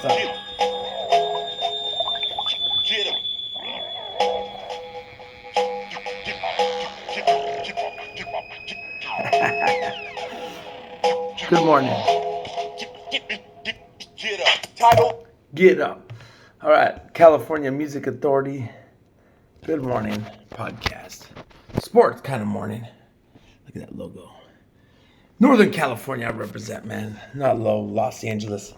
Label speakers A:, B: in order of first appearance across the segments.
A: What's up? Good morning. Get up. All right, California Music Authority. Good morning podcast. Sports kind of morning. Look at that logo. Northern California I represent, man. Not Los Angeles.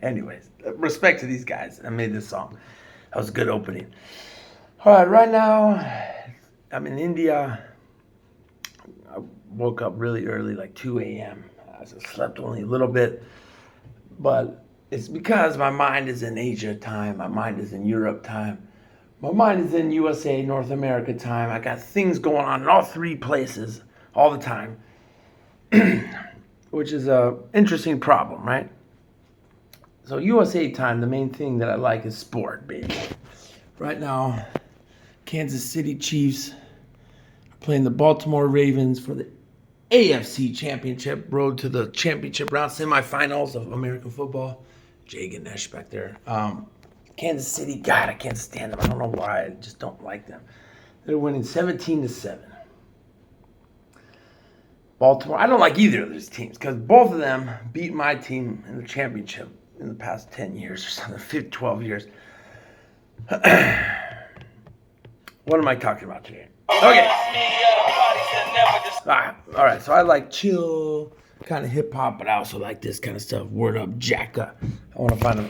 A: Anyways, respect to these guys. I made this song. That was a good opening. All right, right now I'm in India. I woke up really early, like 2 a.m. I slept only a little bit, but it's because my mind is in Asia time. My mind is in Europe time. My mind is in USA, North America time. I got things going on in all three places all the time, which is a interesting problem, right? So USA time, the main thing that I like is sport, baby. Right now, Kansas City Chiefs are playing the Baltimore Ravens for the AFC Championship, road to the championship round, semifinals of American football. Jay Ganesh back there. Kansas City, God, I can't stand them. I don't know why. I just don't like them. They're winning 17-7. Baltimore, I don't like either of those teams because both of them beat my team in the championship in the past 10 years or something, 12 years. What am I talking about today? Okay. All right, so I like chill, kind of hip-hop, but I also like this kind of stuff. Word up, Jacka. I want to find a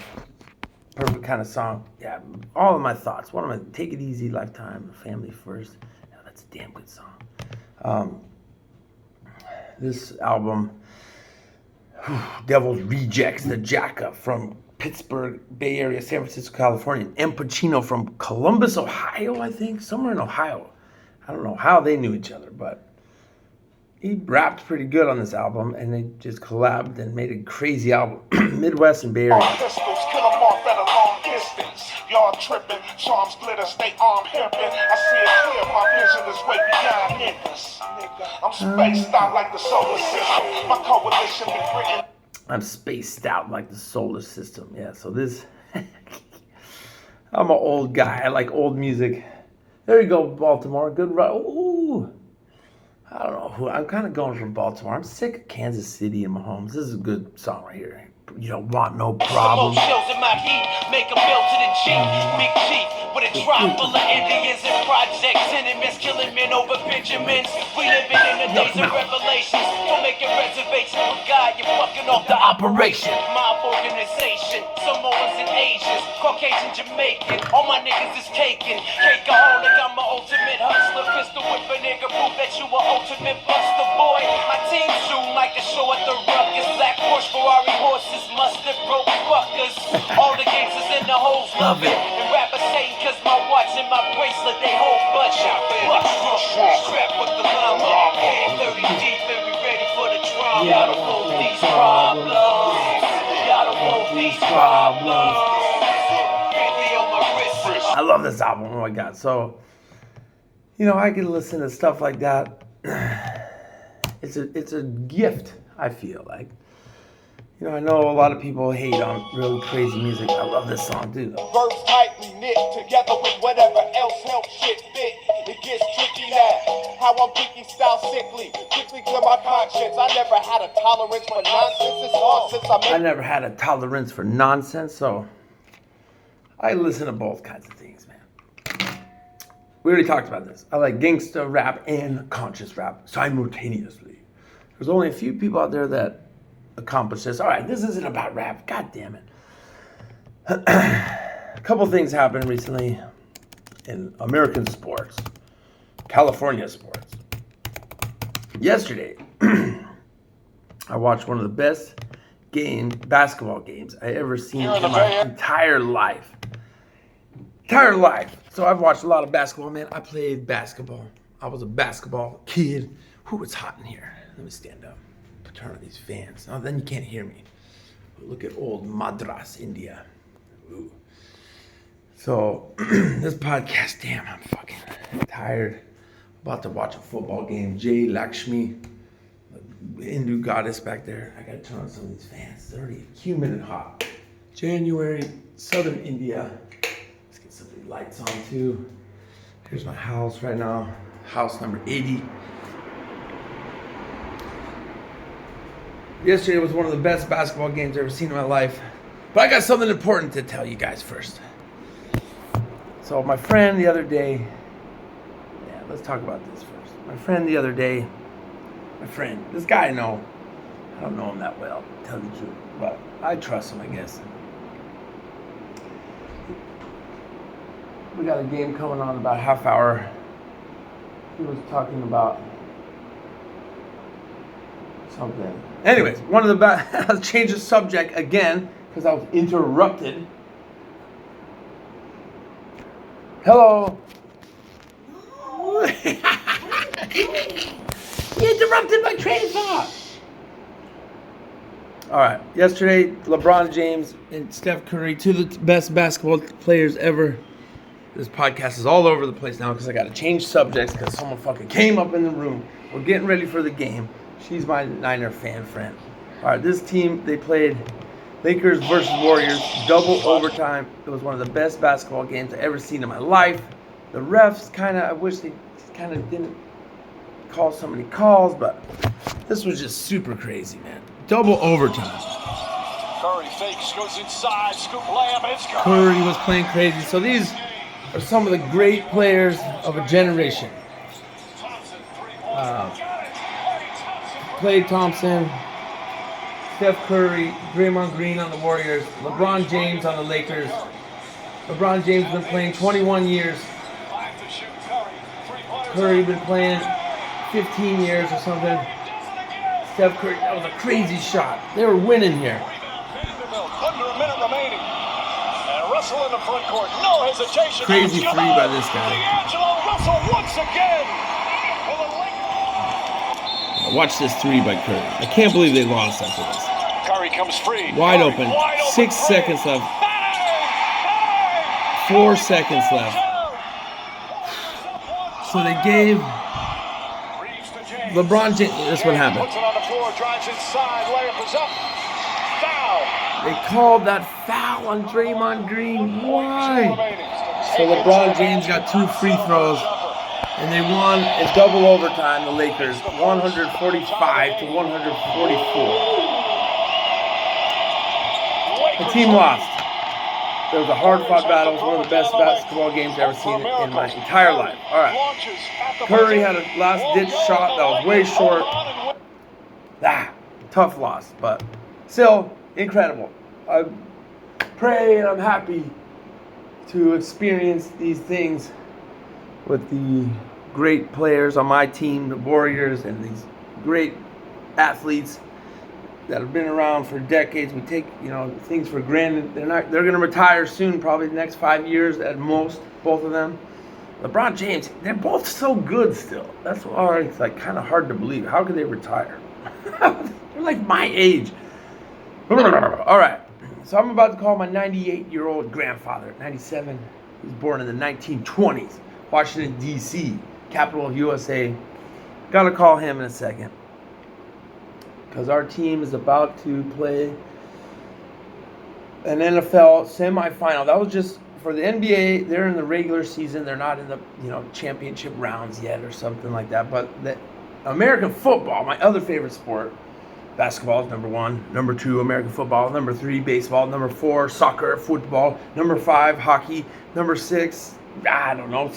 A: perfect kind of song. Yeah, all of my thoughts. One of my Take It Easy, Lifetime, Family First. Yeah, that's a damn good song. This album, Devil's Rejects, the Jacka from Pittsburgh, Bay Area, San Francisco, California, and Pacino from Columbus, Ohio, I think, somewhere in Ohio. I don't know how they knew each other, but he rapped pretty good on this album, and they just collabed and made a crazy album. Midwest and Bay Area.
B: Pistols kill them off at a long distance. Y'all tripping, charms glitter, stay arm pimping. I see it clear, my vision is way beyond niggas. I'm spaced out like the solar system. My coalition be written.
A: I'm spaced out like the solar system. Yeah, so this, I'm an old guy. I like old music. There you go, Baltimore. Good run. Ooh. I don't know who. I'm kind of going from Baltimore. I'm sick of Kansas City and Mahomes. This is a good song right here. You don't want no problem.
C: Shows in my heat, make a bill to the G, big G, with a drop full of Indians and projects, enemies killing men over Benjamins. We living in the days of revelations. Don't make a reservation with God, you're fucking off the operation. Mob organization, Samoans and Asians, Caucasian, Jamaican, all my niggas is taken. Cakeaholic, I'm an ultimate hustler, pistol whip a nigga, prove that you an ultimate buster, boy. My team soon like to show at the ruckus, black Porsche, Ferrari horses. Mustard broke fuckers. All the gangsters in the hoes love it. And rappers hating cause my watch and my bracelet, they hold budget. Strap with the llama. 30 deep and we ready for the drama. Gotta move these problems. Gotta move these problems.
A: I love this album. Oh my God. So, I can listen to stuff like that. It's a gift, I feel like. I know a lot of people hate on really crazy music. I love this song, too.
B: Verbs tightly knit together with whatever else helps shit fit. It gets tricky now. How I'm picking style sickly. Quickly clear my conscience. I never had a tolerance for nonsense. It's all since
A: I never had a tolerance for nonsense, so I listen to both kinds of things, man. We already talked about this. I like gangsta rap and conscious rap simultaneously. There's only a few people out there that accomplish this. All right, this isn't about rap. God damn it. A couple things happened recently in American sports, California sports. Yesterday, I watched one of the best basketball games I ever seen in my entire life. So I've watched a lot of basketball, man. I played basketball. I was a basketball kid. Who was hot in here? Let me stand up. Turn on these fans. Oh, then you can't hear me. Look at old Madras, India. Ooh. So, this podcast, damn, I'm fucking tired. About to watch a football game. Jay Lakshmi, Hindu goddess back there. I gotta turn on some of these fans. It's already humid and hot. January, southern India. Let's get some of these lights on too. Here's my house right now. House number 80. Yesterday was one of the best basketball games I've ever seen in my life. But I got something important to tell you guys first. So my friend the other day, let's talk about this first. My friend the other day, this guy I know, I don't know him that well, to tell the truth, but I trust him, I guess. We got a game coming on about a half hour. He was talking about something. Anyways, one of the I'll change the subject again because I was interrupted. Hello. You interrupted my train of thought. All right. Yesterday, LeBron James and Steph Curry, two of the best basketball players ever. This podcast is all over the place now because I got to change subjects because someone fucking came up in the room. We're getting ready for the game. She's my Niner fan friend. All right, this team, they played Lakers versus Warriors, double overtime. It was one of the best basketball games I've ever seen in my life. The refs I wish they kind of didn't call so many calls, but this was just super crazy, man. Double overtime.
B: Curry fakes, goes inside, scoop layup, it's good.
A: Curry was playing crazy. So these are some of the great players of a generation. Klay Thompson, Steph Curry, Draymond Green on the Warriors, LeBron James on the Lakers. LeBron James has been playing 21 years. Curry been playing 15 years or something. Steph Curry, that was a crazy shot. They were winning here.
B: Under a minute remaining. And Russell in the front court, no hesitation.
A: Crazy free by this guy.
B: D'Angelo Russell once again.
A: Watch this three by Curry. I can't believe they lost after this.
B: Curry comes free.
A: Wide open. 6 seconds left. 4 seconds left. So they gave LeBron James. That's what happened.
B: Puts it on the floor, drives inside, layup is up. Foul.
A: They called that foul on Draymond Green. Why? So LeBron James got 2 free throws. And they won in double overtime, the Lakers, 145 to 144. The team lost. It was a hard-fought battle. It was one of the best basketball games I've ever seen in my entire life. All right. Curry had a last-ditch shot that was way short. Tough loss, but still incredible. I pray and I'm happy to experience these things with the great players on my team, the Warriors, and these great athletes that have been around for decades. We take, things for granted. They're going to retire soon, probably the next 5 years at most, both of them. LeBron James, they're both so good still. That's why it's kind of hard to believe. How could they retire? They're like my age. All right. So I'm about to call my 98-year-old grandfather, 97. He was born in the 1920s. Washington, D.C., capital of USA. Gotta call him in a second. Because our team is about to play an NFL semifinal. That was just for the NBA. They're in the regular season. They're not in the championship rounds yet or something like that. But the American football, my other favorite sport, basketball is number 1. Number 2, American football. Number 3, baseball. Number 4, soccer, football. Number 5, hockey. Number 6, I don't know,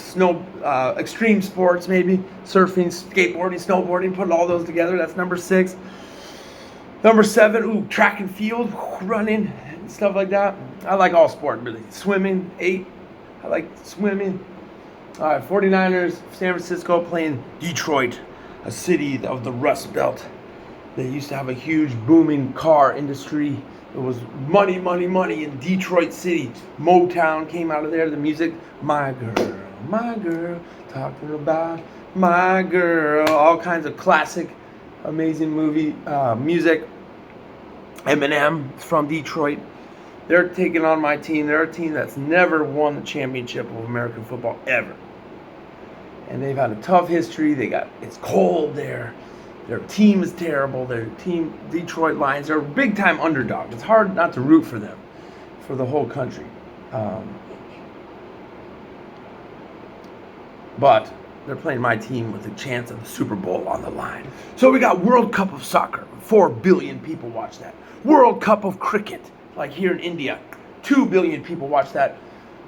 A: extreme sports maybe, surfing, skateboarding, snowboarding, put all those together, that's number 6. Number 7, track and field, running, and stuff like that. I like all sport, really. Swimming, 8, I like swimming. All right, 49ers, San Francisco playing Detroit, a city of the Rust Belt. They used to have a huge booming car industry. It was money, money, money in Detroit City. Motown came out of there. The music, my girl, talking about my girl. All kinds of classic, amazing movie music. Eminem is from Detroit. They're taking on my team. They're a team that's never won the championship of American football ever. And they've had a tough history. It's cold there. Their team is terrible. Their team, Detroit Lions, they're a big-time underdog. It's hard not to root for them, for the whole country. But they're playing my team with a chance of the Super Bowl on the line. So we got World Cup of Soccer. 4 billion people watch that. World Cup of Cricket, like here in India. 2 billion people watch that.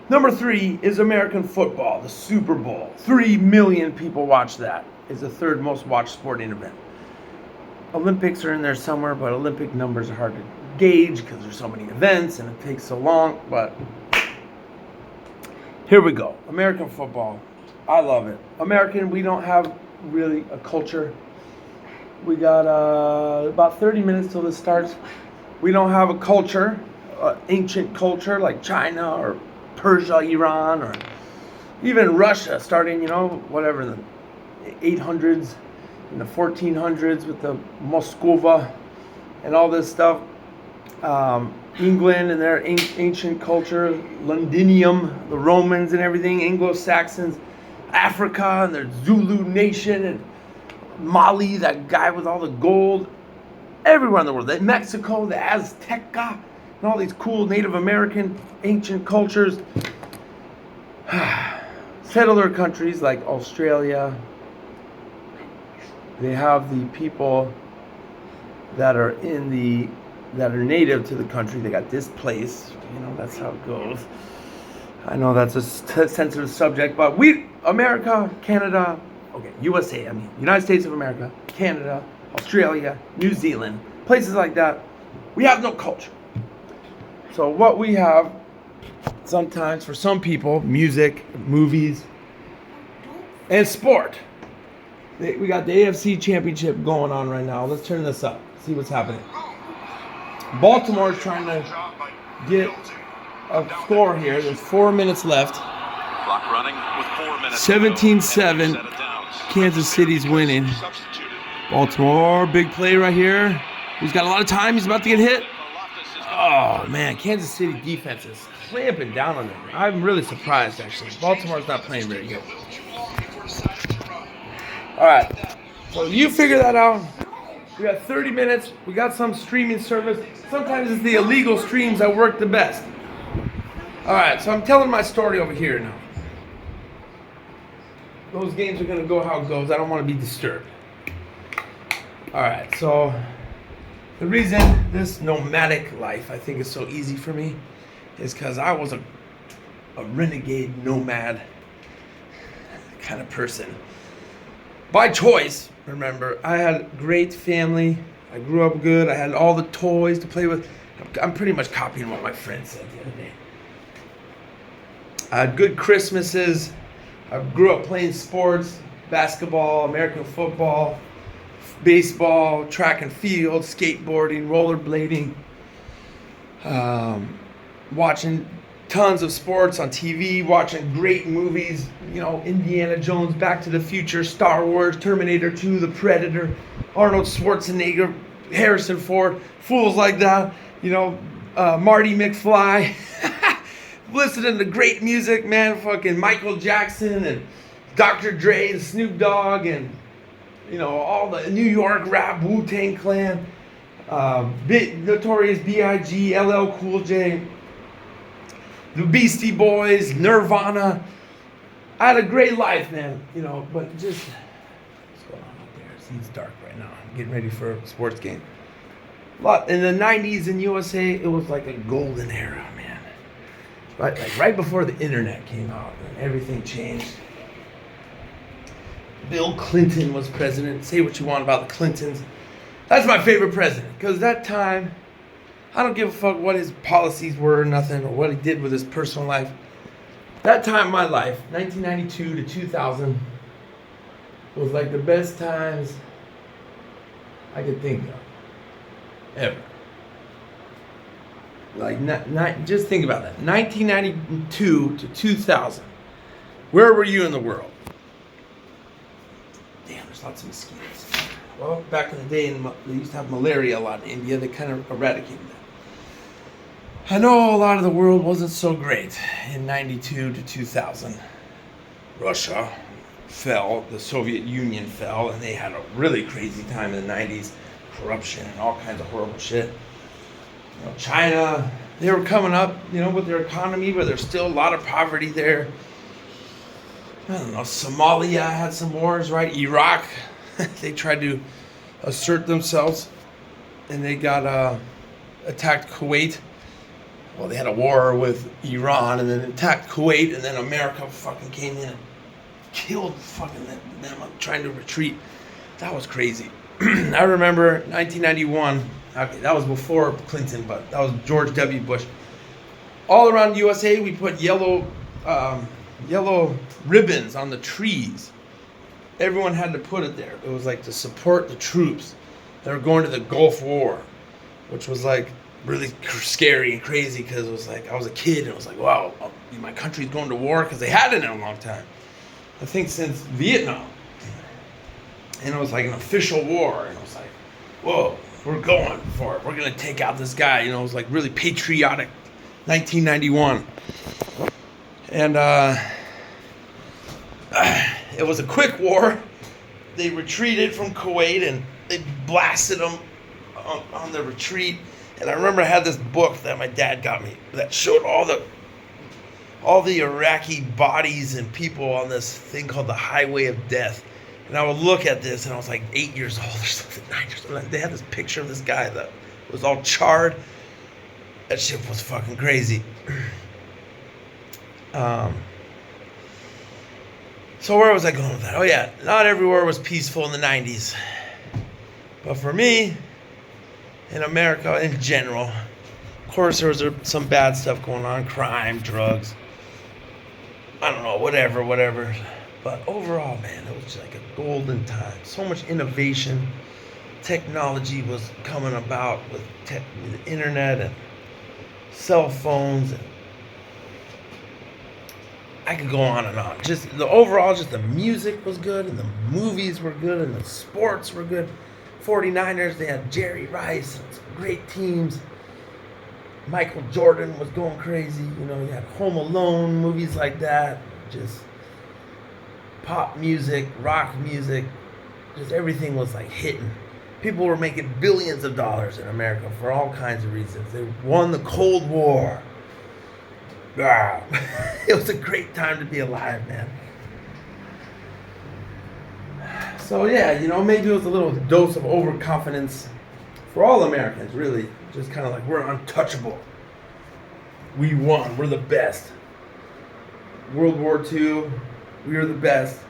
A: Number 3 is American football, the Super Bowl. 3 million people watch that. It's the 3rd most watched sporting event. Olympics are in there somewhere, but Olympic numbers are hard to gauge because there's so many events and it takes so long. But here we go. American football. I love it. American, we don't have really a culture. We got about 30 minutes till this starts. We don't have a culture, ancient culture like China or Persia, Iran, or even Russia starting, whatever, in the 800s, in the 1400s with the Moskova and all this stuff. England and their ancient culture, Londinium, the Romans and everything, Anglo-Saxons, Africa and their Zulu nation, and Mali, that guy with all the gold, everywhere in the world. Mexico, the Azteca, and all these cool Native American ancient cultures. Settler countries like Australia, they have the people that are native to the country. They got displaced. That's how it goes. I know that's a sensitive subject, but America, Canada, USA, United States of America, Canada, Australia, New Zealand, places like that, we have no culture. So what we have sometimes for some people, music, movies, and sport. We got the AFC Championship going on right now. Let's turn this up, see what's happening. Baltimore is trying to get a score here. There's 4 minutes left.
D: Clock running with 4 minutes.
A: 17-7. Kansas City's winning. Baltimore, big play right here. He's got a lot of time. He's about to get hit. Oh, man. Kansas City defense is clamping down on them. I'm really surprised, actually. Baltimore's not playing very good. All right. So you figure that out. We got 30 minutes. We got some streaming service. Sometimes it's the illegal streams that work the best. All right. So I'm telling my story over here now. Those games are going to go how it goes. I don't want to be disturbed. All right. So the reason this nomadic life I think is so easy for me is because I was a renegade nomad kind of person. By choice, remember. I had a great family. I grew up good. I had all the toys to play with. I'm pretty much copying what my friend said the other day. I had good Christmases. I grew up playing sports, basketball, American football, baseball, track and field, skateboarding, rollerblading, watching tons of sports on TV, watching great movies, Indiana Jones, Back to the Future, Star Wars, Terminator 2, The Predator, Arnold Schwarzenegger, Harrison Ford, fools like that, Marty McFly, listening to great music, man, fucking Michael Jackson and Dr. Dre and Snoop Dogg and, all the New York rap, Wu-Tang Clan, Notorious B.I.G., LL Cool J, the Beastie Boys, Nirvana. I had a great life, man, but just, what's going on up there? It's dark right now. I'm getting ready for a sports game. In the 90s in USA, it was like a golden era, man. Right before the internet came out and everything changed. Bill Clinton was president. Say what you want about the Clintons. That's my favorite president, because that time, I don't give a fuck what his policies were or nothing, or what he did with his personal life. That time in my life, 1992 to 2000, was like the best times I could think of. Ever. Just think about that. 1992 to 2000. Where were you in the world? Damn, there's lots of mosquitoes. Well, back in the day, they used to have malaria a lot in India. They kind of eradicated that. I know a lot of the world wasn't so great in 92 to 2000. Russia, fell, the Soviet Union fell, and they had a really crazy time in the 90s, corruption and all kinds of horrible shit. You know, China, they were coming up, you know, with their economy, but there's still a lot of poverty there. I don't know, Somalia had some wars, right? Iraq, they tried to assert themselves, and they got attacked Kuwait. Well, they had a war with Iran, and then attacked Kuwait, and then America fucking came in and killed fucking them trying to retreat. That was crazy. I remember 1991. Okay, that was before Clinton, but that was George W. Bush. All around USA, we put yellow ribbons on the trees. Everyone had to put it there. It was like to support the troops that were going to the Gulf War, which was like really scary and crazy because it was like I was a kid and it was like, wow, my country's going to war because they hadn't in a long time. I think since Vietnam. And it was like an official war, and it was like, whoa, we're going for it. We're going to take out this guy. You know, it was like really patriotic, 1991. And it was a quick war. They retreated from Kuwait, and they blasted them on the retreat. And I remember I had this book that my dad got me that showed all the Iraqi bodies and people on this thing called the Highway of Death. And I would look at this, and I was like 8 years old or something, 9 years old. They had this picture of this guy that was all charred. That shit was fucking crazy. So where was I going with that? Oh yeah, not everywhere was peaceful in the 90s. But for me, in America in general, of course there was some bad stuff going on, crime, drugs, I don't know, whatever. But overall, man, it was just like a golden time. So much innovation. Technology was coming about with the internet and cell phones. And I could go on and on. Just the music was good, and the movies were good, and the sports were good. 49ers, they had Jerry Rice and some great teams. Michael Jordan was going crazy. You know, you had Home Alone, movies like that. Just pop music, rock music, just everything was like hitting. People were making billions of dollars in America for all kinds of reasons. They won the Cold War. It was a great time to be alive, man. So yeah, you know, maybe it was a little dose of overconfidence for all Americans, really. Just kind of like, we're untouchable. We won, we're the best. World War II, we were the best.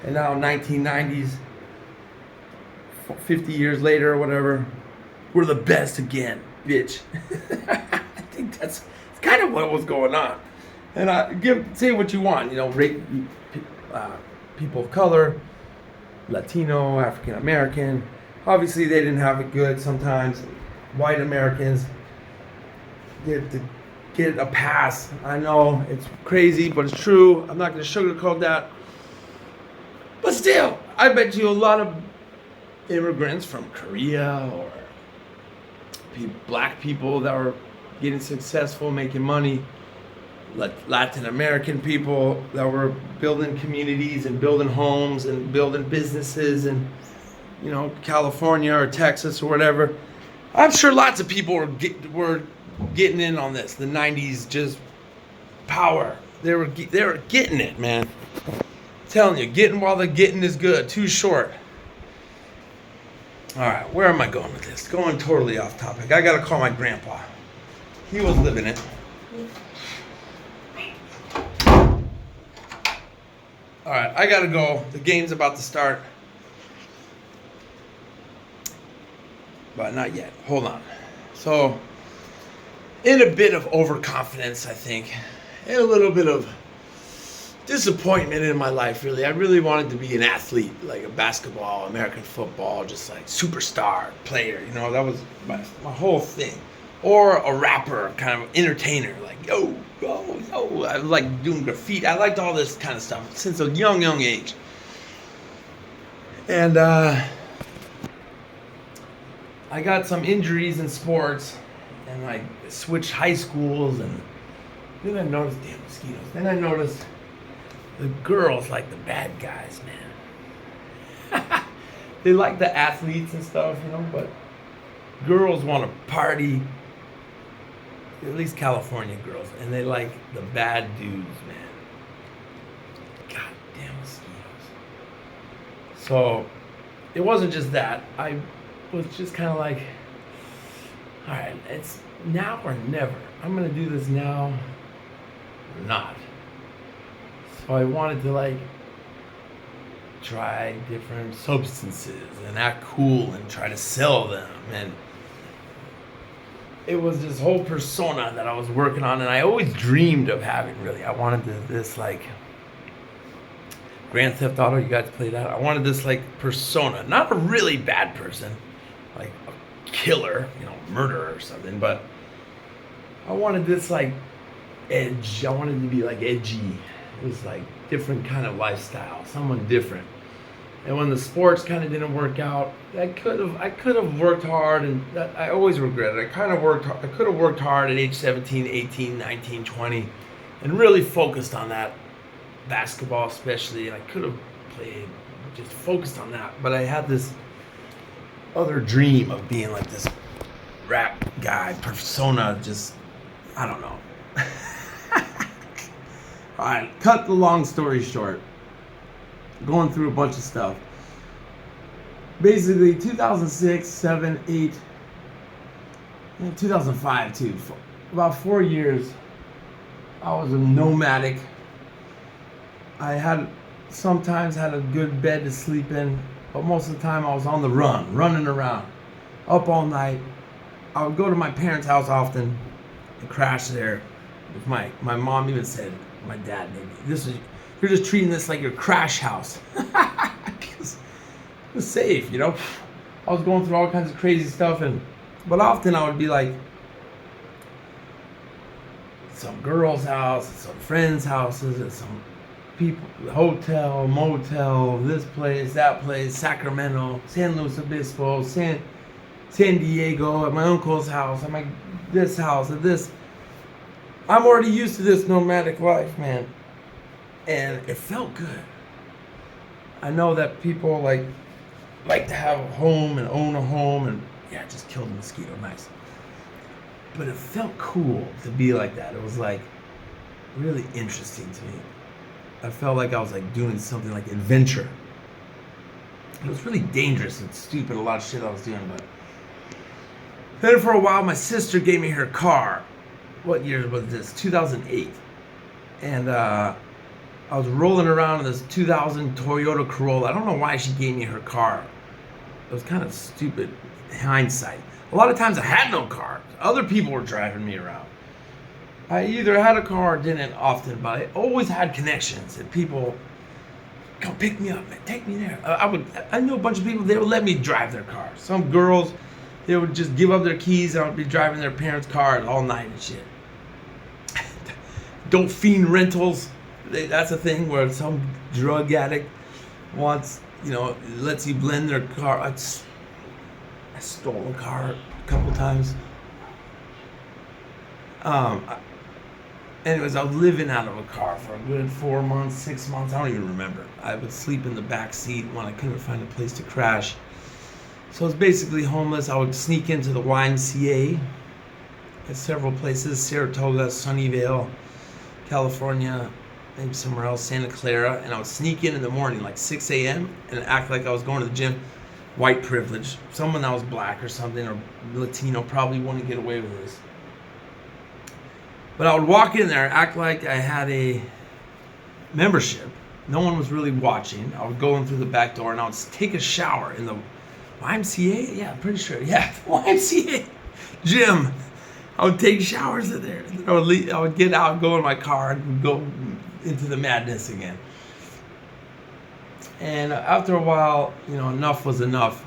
A: And now 1990s, 50 years later or whatever, we're the best again, bitch. I think that's kind of what was going on. And say what you want, you know, people of color, Latino, African American. Obviously, they didn't have it good sometimes. White Americans get a pass. I know it's crazy, but it's true. I'm not going to sugarcoat that. But still, I bet you a lot of immigrants from Korea or black people that were getting successful, making money, Latin American people that were building communities and building homes and building businesses in, you know, California or Texas or whatever. I'm sure lots of people were getting in on this. The 90s just power. They were getting it, man. I'm telling you, getting while the getting is good. Too short. All right, where am I going with this? Going totally off topic. I gotta call my grandpa. He was living it. All right, I gotta go. The game's about to start. But not yet. Hold on. So, in a bit of overconfidence, I think, and a little bit of disappointment in my life, really. I really wanted to be an athlete, like a basketball, American football, just like superstar player. You know, that was my whole thing. Or a rapper, kind of entertainer, like, yo. I like doing graffiti. I liked all this kind of stuff since a young age. And I got some injuries in sports, and I switched high schools, and then I noticed, damn mosquitoes. Then I noticed the girls like the bad guys, man. They like the athletes and stuff, you know, but girls want to party. At least California girls, and they like the bad dudes, man. Goddamn mosquitoes. So it wasn't just that. I was just kind of like, all right, it's now or never. I'm gonna do this now or not. So I wanted to like try different substances and act cool and try to sell them, and it was this whole persona that I was working on, and I always dreamed of having, really. I wanted this like Grand Theft Auto, you guys play that? I wanted this like persona, not a really bad person, like a killer, you know, murderer or something, but I wanted this like edge. I wanted to be like edgy. It was like different kind of lifestyle, someone different. And when the sports kind of didn't work out, I could have worked hard, and that, I always regret it. I could have worked hard at age 17, 18, 19, 20, and really focused on that basketball especially, and I could have played, just focused on that. But I had this other dream of being like this rap guy persona, just, I don't know. All right, cut the long story short. Going through a bunch of stuff. Basically, 2006, 7, 8, and 2005 too. For about 4 years, I was a nomadic. I sometimes had a good bed to sleep in, but most of the time I was on the run, running around, up all night. I would go to my parents' house often and crash there. With my mom even said, my dad maybe, you're just treating this like your crash house. It was safe, you know. I was going through all kinds of crazy stuff, but often I would be like some girl's house, some friends' houses, and some people, hotel, motel, this place, that place, Sacramento, San Luis Obispo, San Diego, at my uncle's house, at this house, at this. I'm already used to this nomadic life, man. And it felt good. I know that people like to have a home and own a home, and yeah, just killed a mosquito, nice. But it felt cool to be like that. It was like really interesting to me. I felt like I was like doing something like adventure. It was really dangerous and stupid, a lot of shit I was doing, but then for a while my sister gave me her car. What year was this? 2008. And I was rolling around in this 2000 Toyota Corolla. I don't know why she gave me her car. It was kind of stupid in hindsight. A lot of times I had no car. Other people were driving me around. I either had a car or didn't often, but I always had connections and people, come pick me up, man, take me there. I knew a bunch of people, they would let me drive their cars. Some girls, they would just give up their keys and I would be driving their parents' cars all night and shit. Dope fiend rentals. That's a thing where some drug addict wants, lets you blend their car. I stole a car a couple times. Anyways, I was living out of a car for a good 4 months, 6 months. I don't even remember. I would sleep in the back seat when I couldn't find a place to crash. So I was basically homeless. I would sneak into the YMCA at several places: Saratoga, Sunnyvale, California, maybe somewhere else, Santa Clara, and I would sneak in the morning, like 6 a.m., and act like I was going to the gym. White privilege. Someone that was black or something, or Latino, probably wouldn't get away with this. But I would walk in there, act like I had a membership. No one was really watching. I would go in through the back door, and I would take a shower in the YMCA? Yeah, I'm pretty sure. Yeah, YMCA gym. I would take showers in there. I would get out, go in my car, and go into the madness again. And after a while, enough was enough.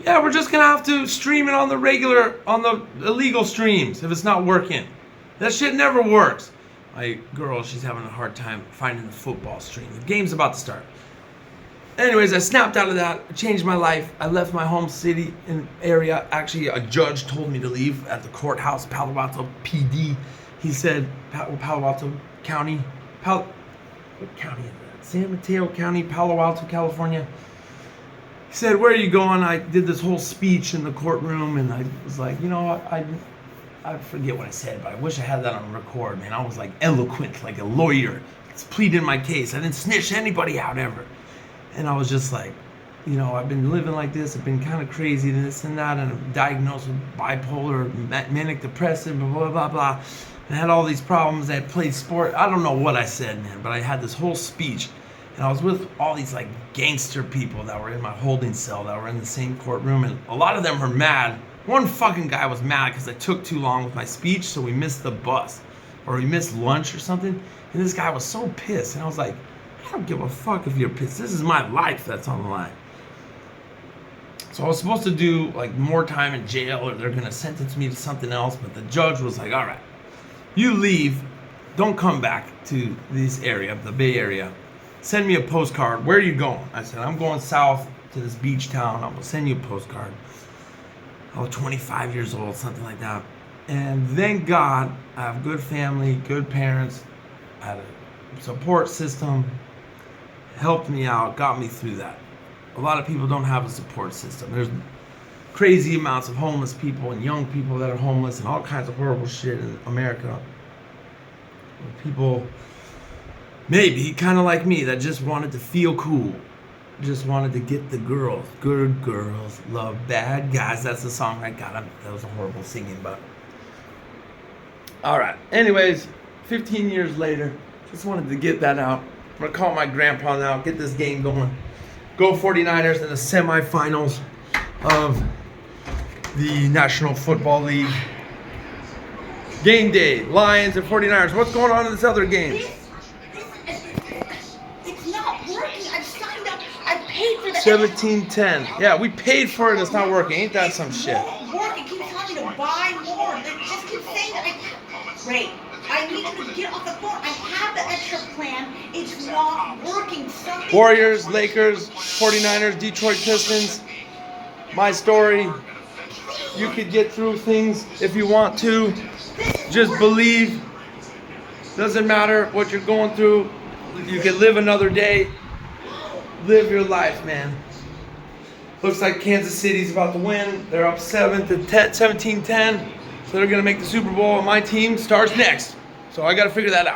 A: Yeah, we're just gonna have to stream it on the illegal streams if it's not working. That shit never works. My girl, she's having a hard time finding the football stream. The game's about to start. Anyways, I snapped out of that, changed my life. I left my home city and area. Actually, a judge told me to leave at the courthouse, Palo Alto PD. He said, Palo Alto County, what county is that? San Mateo County, Palo Alto, California. He said, "Where are you going?" I did this whole speech in the courtroom, and I was like, you know, I forget what I said, but I wish I had that on record, man. I was like eloquent, like a lawyer. It's pleading my case. I didn't snitch anybody out ever. And I was just like, you know, I've been living like this. I've been kind of crazy, this and that, and I'm diagnosed with bipolar, manic depressive, blah, blah, blah, blah. And I had all these problems. I had played sport. I don't know what I said, man, but I had this whole speech. And I was with all these like gangster people that were in my holding cell, that were in the same courtroom. And a lot of them were mad. One fucking guy was mad because I took too long with my speech, so we missed the bus. Or we missed lunch or something. And this guy was so pissed. And I was like, I don't give a fuck if you're pissed. This is my life that's on the line. So I was supposed to do like more time in jail, or they're gonna sentence me to something else, but the judge was like, all right, you leave, don't come back to this area, the Bay Area. Send me a postcard. Where are you going? I said, I'm going south to this beach town. I'm gonna send you a postcard. I was 25 years old, something like that. And thank God I have good family, good parents, I had a support system, helped me out, got me through that. A lot of people don't have a support system. There's crazy amounts of homeless people and young people that are homeless and all kinds of horrible shit in America. People, maybe kind of like me, that just wanted to feel cool. Just wanted to get the girls. Good girls love bad guys. That's the song I got. That was a horrible singing, but all right. Anyways, 15 years later, just wanted to get that out. I'm gonna call my grandpa now, get this game going. Go 49ers in the semifinals of the National Football League. Game day, Lions and 49ers. What's going on in this other game?
E: It's not working. I've signed up. I paid for that.
A: 17-10. Yeah, we paid for it. It's not working. Ain't that some shit?
E: It won't work. It keeps telling me to buy more. They just keep saying that. Ray, I need you to get off the phone. I have the extra plan. It's not working. Something.
A: Warriors, Lakers, 49ers, Detroit Pistons. My story. You could get through things if you want to. Just believe. Doesn't matter what you're going through. You can live another day. Live your life, man. Looks like Kansas City's about to win. They're up 17-10. So they're going to make the Super Bowl. And my team starts next. So I got to figure that out.